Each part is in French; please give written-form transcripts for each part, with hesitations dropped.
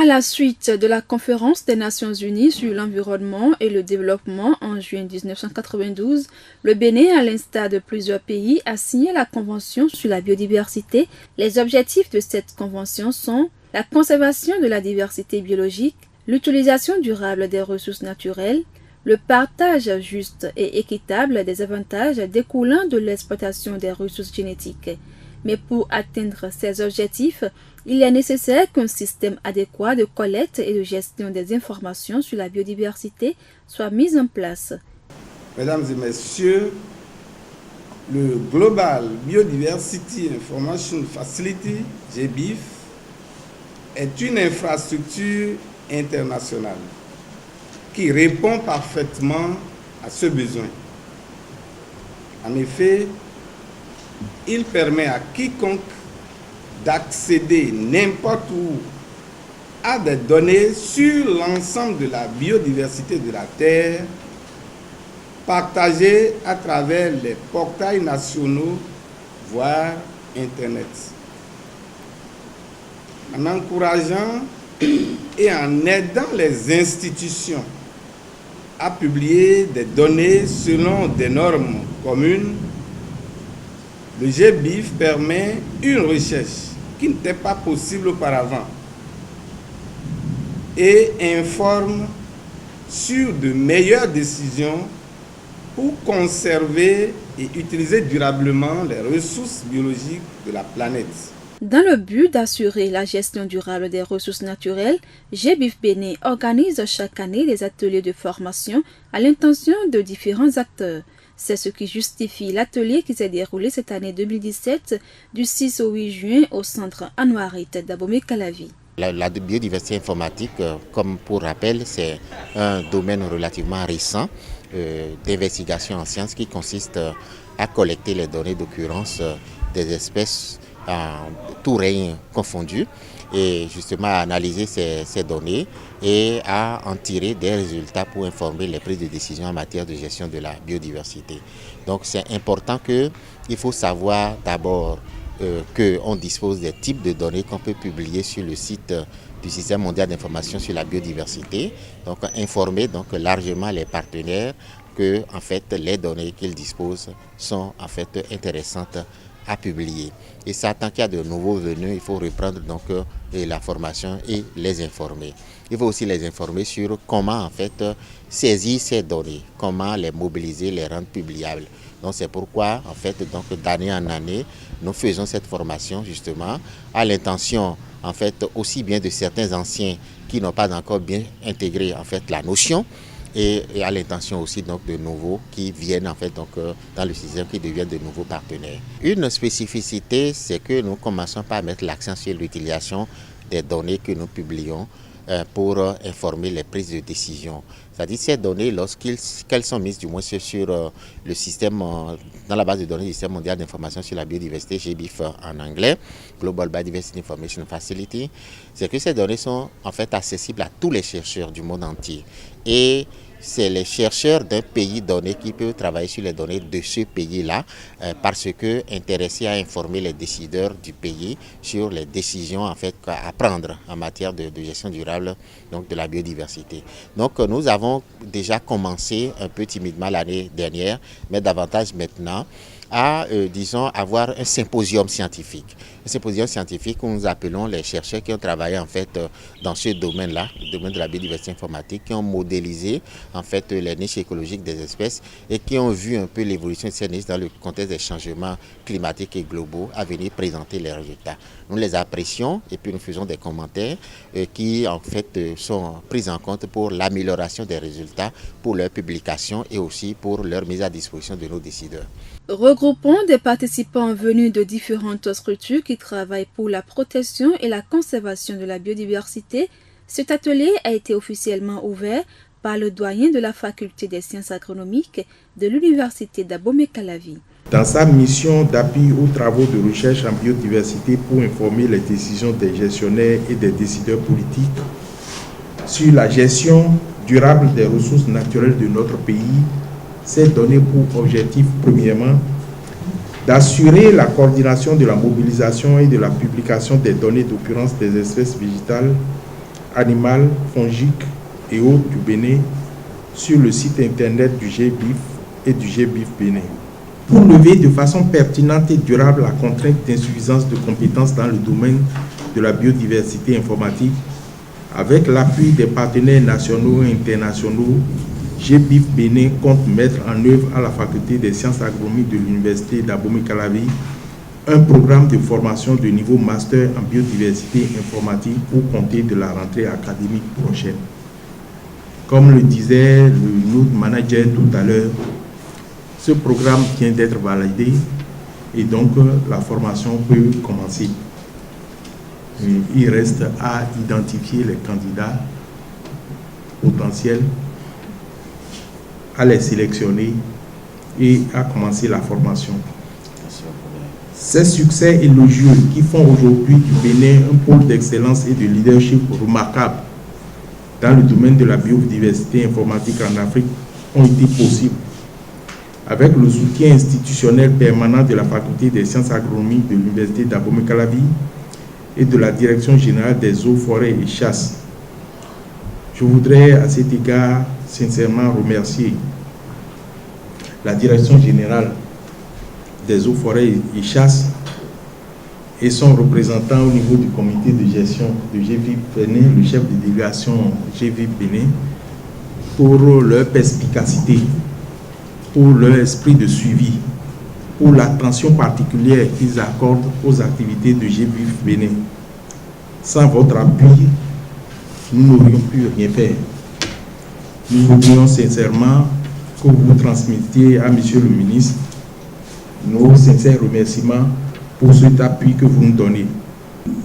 À la suite de la conférence des Nations Unies sur l'environnement et le développement en juin 1992, le Bénin, à l'instar de plusieurs pays, a signé la Convention sur la biodiversité. Les objectifs de cette convention sont la conservation de la diversité biologique, l'utilisation durable des ressources naturelles, le partage juste et équitable des avantages découlant de l'exploitation des ressources génétiques. Mais pour atteindre ces objectifs, il est nécessaire qu'un système adéquat de collecte et de gestion des informations sur la biodiversité soit mis en place. Mesdames et messieurs, le Global Biodiversity Information Facility, GBIF, est une infrastructure internationale qui répond parfaitement à ce besoin. En effet, il permet à quiconque d'accéder n'importe où à des données sur l'ensemble de la biodiversité de la Terre, partagées à travers les portails nationaux, voire Internet. En encourageant et en aidant les institutions à publier des données selon des normes communes, le GBIF permet une recherche qui n'était pas possible auparavant et informe sur de meilleures décisions pour conserver et utiliser durablement les ressources biologiques de la planète. Dans le but d'assurer la gestion durable des ressources naturelles, GBIF Bénin organise chaque année des ateliers de formation à l'intention de différents acteurs. C'est ce qui justifie l'atelier qui s'est déroulé cette année 2017 du 6 au 8 juin au centre Anouarit d'Abomey-Calavi. La biodiversité informatique, comme pour rappel, c'est un domaine relativement récent d'investigation en sciences qui consiste à collecter les données d'occurrence des espèces tout règne confondu et justement à analyser ces données et à en tirer des résultats pour informer les prises de décision en matière de gestion de la biodiversité. Donc c'est important il faut savoir d'abord qu'on dispose des types de données qu'on peut publier sur le site du Système mondial d'information sur la biodiversité. Donc informer largement les partenaires que en fait les données qu'ils disposent sont en fait intéressantes à publier. Et ça, tant qu'il y a de nouveaux venus, il faut reprendre la formation et les informer. Il faut aussi les informer sur comment en fait saisir ces données, comment les mobiliser, les rendre publiables. Donc c'est pourquoi en fait d'année en année, nous faisons cette formation justement à l'intention en fait aussi bien de certains anciens qui n'ont pas encore bien intégré en fait la notion, et à l'intention aussi de nouveaux qui viennent en fait dans le système, qui deviennent de nouveaux partenaires. Une spécificité, c'est que nous commençons par mettre l'accent sur l'utilisation des données que nous publions pour informer les prises de décision. C'est-à-dire ces données, lorsqu'elles sont mises du moins sur le système, dans la base de données du Système mondial d'information sur la biodiversité, GBIF en anglais, Global Biodiversity Information Facility, c'est que ces données sont en fait accessibles à tous les chercheurs du monde entier. Et c'est les chercheurs d'un pays donné qui peuvent travailler sur les données de ce pays-là parce que intéressés à informer les décideurs du pays sur les décisions en fait à prendre en matière de gestion durable de la biodiversité. Donc nous avons déjà commencé un peu timidement l'année dernière, mais davantage maintenant à, avoir un symposium scientifique. Un symposium scientifique où nous appelons les chercheurs qui ont travaillé en fait dans ce domaine-là, le domaine de la biodiversité informatique, qui ont modélisé en fait les niches écologiques des espèces et qui ont vu un peu l'évolution de ces niches dans le contexte des changements climatiques et globaux, à venir présenter les résultats. Nous les apprécions et puis nous faisons des commentaires qui en fait sont pris en compte pour l'amélioration des résultats, pour leur publication et aussi pour leur mise à disposition de nos décideurs. Regroupant des participants venus de différentes structures qui travaillent pour la protection et la conservation de la biodiversité, cet atelier a été officiellement ouvert par le doyen de la faculté des sciences agronomiques de l'université d'Abomey-Calavi. Dans sa mission d'appui aux travaux de recherche en biodiversité pour informer les décisions des gestionnaires et des décideurs politiques sur la gestion durable des ressources naturelles de notre pays, s'est donné pour objectif, premièrement, d'assurer la coordination de la mobilisation et de la publication des données d'occurrence des espèces végétales animales, fongiques et autres du Bénin sur le site internet du GBIF et du GBIF Bénin. Pour lever de façon pertinente et durable la contrainte d'insuffisance de compétences dans le domaine de la biodiversité informatique, avec l'appui des partenaires nationaux et internationaux, GBIF Bénin compte mettre en œuvre à la faculté des sciences agronomiques de l'université d'Abomey-Calavi un programme de formation de niveau master en biodiversité informatique pour compter de la rentrée académique prochaine. Comme le disait le Node Manager tout à l'heure, ce programme vient d'être validé et donc la formation peut commencer. Il reste à identifier les candidats potentiels, à les sélectionner et à commencer la formation. Ces succès élogieux qui font aujourd'hui du Bénin un pôle d'excellence et de leadership remarquable dans le domaine de la biodiversité informatique en Afrique ont été possibles avec le soutien institutionnel permanent de la faculté des sciences agronomiques de l'université d'Abomey-Calavi et de la direction générale des eaux, forêts et chasses. Je voudrais à cet égard sincèrement remercier la direction générale des eaux, forêts et chasses et son représentant au niveau du comité de gestion de GBIF Bénin, le chef de délégation GBIF Bénin, pour leur perspicacité, pour leur esprit de suivi, pour l'attention particulière qu'ils accordent aux activités de GBIF Bénin. Sans votre appui, nous n'aurions pu rien faire. Nous voudrions sincèrement que vous transmettiez à Monsieur le ministre nos sincères remerciements pour cet appui que vous nous donnez.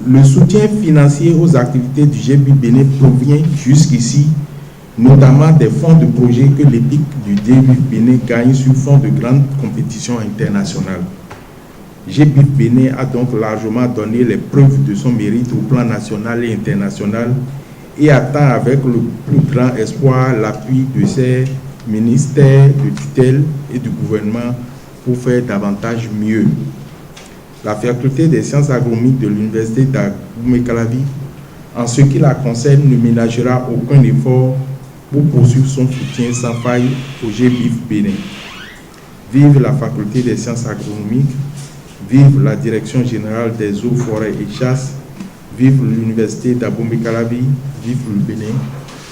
Le soutien financier aux activités du GBIF Bénin provient jusqu'ici notamment des fonds de projet que l'EPIC du GBIF Bénin gagne sur fond de grandes compétitions internationales. GBIF Bénin a donc largement donné les preuves de son mérite au plan national et international et attend avec le plus grand espoir l'appui de ses ministères de tutelle et du gouvernement pour faire davantage mieux. La faculté des sciences agronomiques de l'université d'Abomey-Calavi, en ce qui la concerne, ne ménagera aucun effort pour poursuivre son soutien sans faille au GBIF Bénin. Vive la faculté des sciences agronomiques, vive la direction générale des eaux, forêts et chasses, vive l'université d'Abomey-Calavi, vive le Bénin.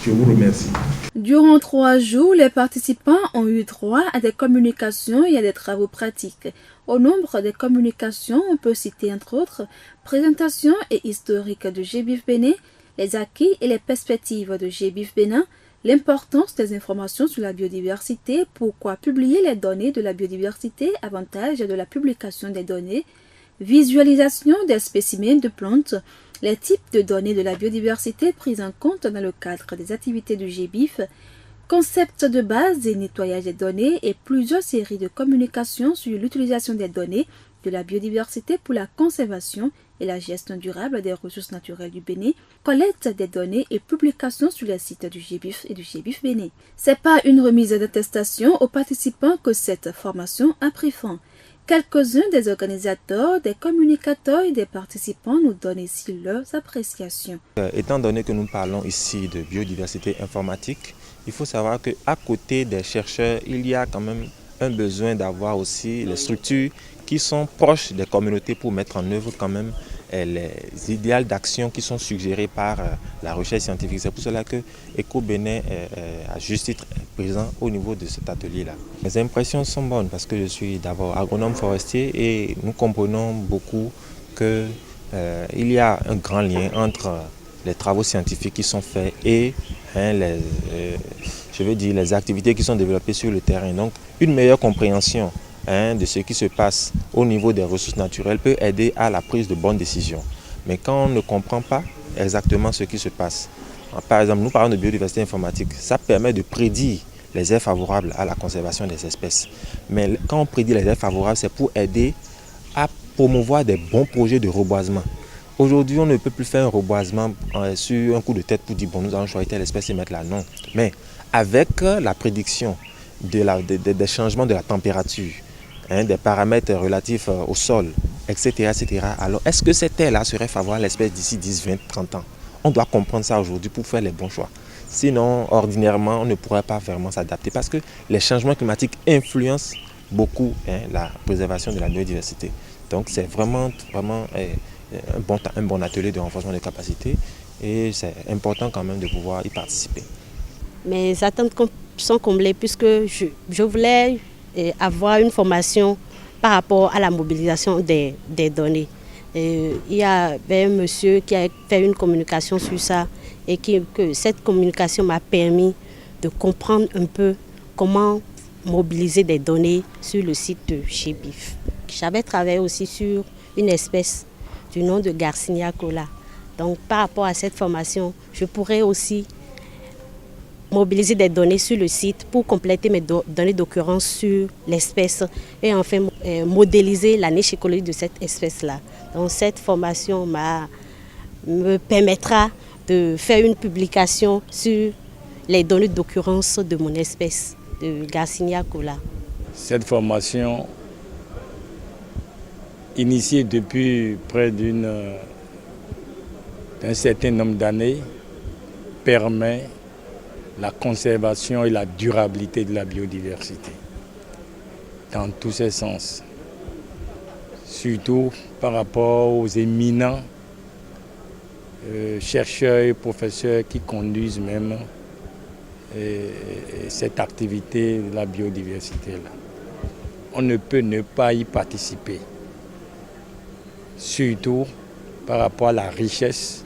Je vous remercie. Durant 3 jours, les participants ont eu droit à des communications et à des travaux pratiques. Au nombre des communications, on peut citer entre autres présentation et historique de GBIF Bénin, les acquis et les perspectives de GBIF Bénin, l'importance des informations sur la biodiversité, pourquoi publier les données de la biodiversité, avantages de la publication des données, visualisation des spécimens de plantes, les types de données de la biodiversité prises en compte dans le cadre des activités du GBIF, concept de base et nettoyage des données et plusieurs séries de communications sur l'utilisation des données de la biodiversité pour la conservation et la gestion durable des ressources naturelles du Bénin, collecte des données et publication sur les sites du GBIF et du GBIF Bénin. C'est par une remise d'attestation aux participants que cette formation a pris fin. Quelques-uns des organisateurs, des communicateurs et des participants nous donnent ici leurs appréciations. Étant donné que nous parlons ici de biodiversité informatique, il faut savoir qu'à côté des chercheurs, il y a quand même un besoin d'avoir aussi les structures qui sont proches des communautés pour mettre en œuvre quand même les idéaux d'action qui sont suggérés par la recherche scientifique. C'est pour cela que ECO Bénin est à juste titre présent au niveau de cet atelier-là. Mes impressions sont bonnes parce que je suis d'abord agronome forestier et nous comprenons beaucoup qu'il y a un grand lien entre les travaux scientifiques qui sont faits et les activités qui sont développées sur le terrain. Donc une meilleure compréhension de ce qui se passe au niveau des ressources naturelles peut aider à la prise de bonnes décisions. Mais quand on ne comprend pas exactement ce qui se passe, par exemple, nous parlons de biodiversité informatique, ça permet de prédire les aires favorables à la conservation des espèces. Mais quand on prédit les aires favorables, c'est pour aider à promouvoir des bons projets de reboisement. Aujourd'hui, on ne peut plus faire un reboisement sur un coup de tête pour dire bon, nous allons choisir telle espèce et mettre là. Non. Mais avec la prédiction des changements de la température, des paramètres relatifs au sol, etc. Alors, est-ce que cette terre-là serait favorable à l'espèce d'ici 10, 20, 30 ans? on doit comprendre ça aujourd'hui pour faire les bons choix. Sinon, ordinairement, on ne pourrait pas vraiment s'adapter parce que les changements climatiques influencent beaucoup la préservation de la biodiversité. Donc, c'est vraiment un bon atelier de renforcement des capacités et c'est important quand même de pouvoir y participer. Mes attentes sont comblées puisque je voulais avoir une formation par rapport à la mobilisation des données. Il y avait un monsieur qui a fait une communication sur ça et que cette communication m'a permis de comprendre un peu comment mobiliser des données sur le site de chez BIF. J'avais travaillé aussi sur une espèce du nom de Garcinia cola. Donc par rapport à cette formation, je pourrais aussi mobiliser des données sur le site pour compléter mes données d'occurrence sur l'espèce et enfin modéliser la niche écologique de cette espèce-là. Donc cette formation me permettra de faire une publication sur les données d'occurrence de mon espèce, de Garcinia cola. Cette formation, initiée depuis près d'un certain nombre d'années, permet la conservation et la durabilité de la biodiversité, dans tous ses sens. Surtout par rapport aux éminents chercheurs et professeurs qui conduisent même cette activité de la biodiversité-là. On ne peut ne pas y participer, surtout par rapport à la richesse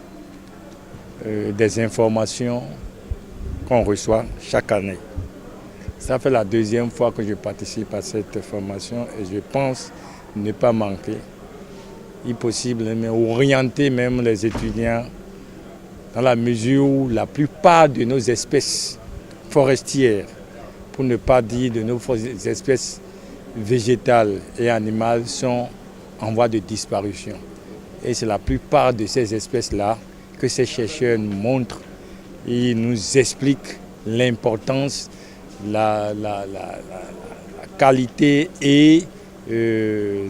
des informations qu'on reçoit chaque année. Ça fait la deuxième fois que je participe à cette formation et je pense ne pas manquer, si possible, mais orienter même les étudiants dans la mesure où la plupart de nos espèces forestières, pour ne pas dire de nos espèces végétales et animales, sont en voie de disparition. Et c'est la plupart de ces espèces-là que ces chercheurs nous montrent. Ils nous expliquent l'importance, la qualité et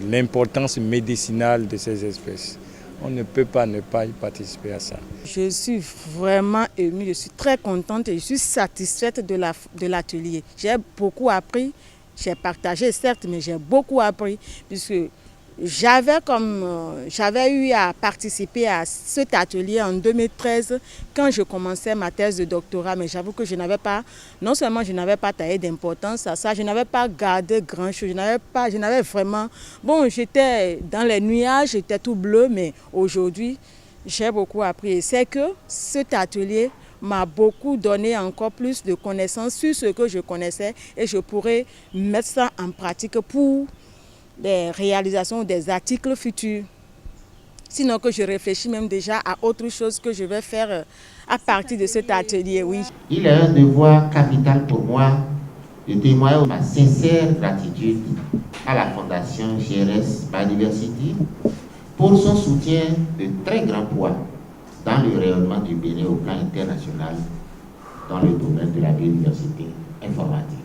l'importance médicinale de ces espèces. On ne peut pas ne pas y participer à ça. Je suis vraiment émue, je suis très contente et je suis satisfaite de l'atelier. J'ai beaucoup appris, j'ai partagé certes, mais j'ai beaucoup appris puisque j'avais eu à participer à cet atelier en 2013 quand je commençais ma thèse de doctorat, mais j'avoue que non seulement je n'avais pas taillé d'importance à ça, je n'avais pas gardé grand-chose, je n'avais vraiment... Bon, j'étais dans les nuages, j'étais tout bleu, mais aujourd'hui, j'ai beaucoup appris. Et c'est que cet atelier m'a beaucoup donné encore plus de connaissances sur ce que je connaissais et je pourrais mettre ça en pratique pour des réalisations des articles futurs. Sinon que je réfléchis même déjà à autre chose que je vais faire à partir de cet atelier, oui. Il est un devoir capital pour moi de témoigner ma sincère gratitude à la Fondation GRS Biodiversity pour son soutien de très grand poids dans le rayonnement du Bénin au plan international dans le domaine de la biodiversité informatique.